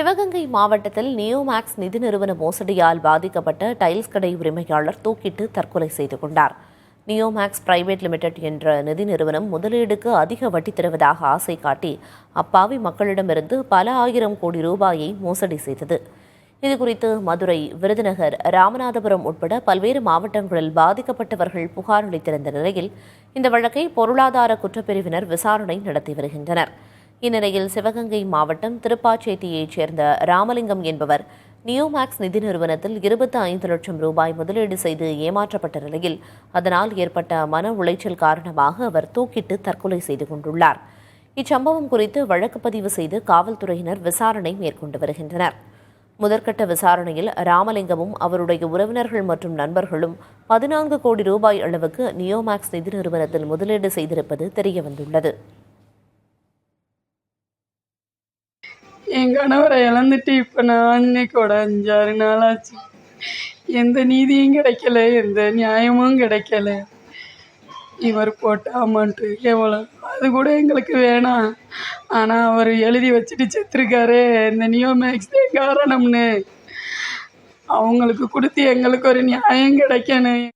சிவகங்கை மாவட்டத்தில் நியோமேக்ஸ் நிதி நிறுவன மோசடியால் பாதிக்கப்பட்ட டைல்ஸ் கடை உரிமையாளர் தூக்கிட்டு தற்கொலை செய்து கொண்டார். நியோமேக்ஸ் பிரைவேட் லிமிடெட் என்ற நிதி நிறுவனம் முதலீடுக்கு அதிக வட்டி தருவதாக ஆசை காட்டி அப்பாவி மக்களிடமிருந்து பல ஆயிரம் கோடி ரூபாயை மோசடி செய்தது. இதுகுறித்து மதுரை, விருதுநகர், ராமநாதபுரம் உட்பட பல்வேறு மாவட்டங்களில் பாதிக்கப்பட்டவர்கள் புகார் அளித்திருந்த நிலையில் இந்த வழக்கை பொருளாதார குற்றப்பிரிவினர் விசாரணை நடத்தி வருகின்றனர். இந்நிலையில் சிவகங்கை மாவட்டம் திருப்பாச்சேத்தியைச் சேர்ந்த ராமலிங்கம் என்பவர் நியோமேக்ஸ் நிதி நிறுவனத்தில் 25 லட்சம் ரூபாய் முதலீடு செய்து ஏமாற்றப்பட்ட நிலையில் அதனால் ஏற்பட்ட மன உளைச்சல் காரணமாக அவர் தூக்கிட்டு தற்கொலை செய்து கொண்டுள்ளார். இச்சம்பவம் குறித்து வழக்கு பதிவு செய்து காவல்துறையினர் விசாரணை மேற்கொண்டு வருகின்றனர். முதற்கட்ட விசாரணையில் ராமலிங்கமும் அவருடைய உறவினர்கள் மற்றும் நண்பர்களும் 14 கோடி ரூபாய் அளவுக்கு நியோமேக்ஸ் நிதி நிறுவனத்தில் முதலீடு செய்திருப்பது தெரியவந்துள்ளது. என் கணவரை இழந்துட்டு இப்போ நான் இன்னைக்கோட 5-6 நாள் ஆச்சு. எந்த நீதியும் கிடைக்கல, எந்த நியாயமும் கிடைக்கல. இவர் போட்ட அமௌண்ட்டு எவ்வளோ அது கூட எங்களுக்கு வேணாம். ஆனால் அவர் எழுதி வச்சுட்டு செத்துருக்காரு. இந்த நியோமேக்ஸ் காரணம்னு அவங்களுக்கு கொடுத்து எங்களுக்கு ஒரு நியாயம் கிடைக்கணும்.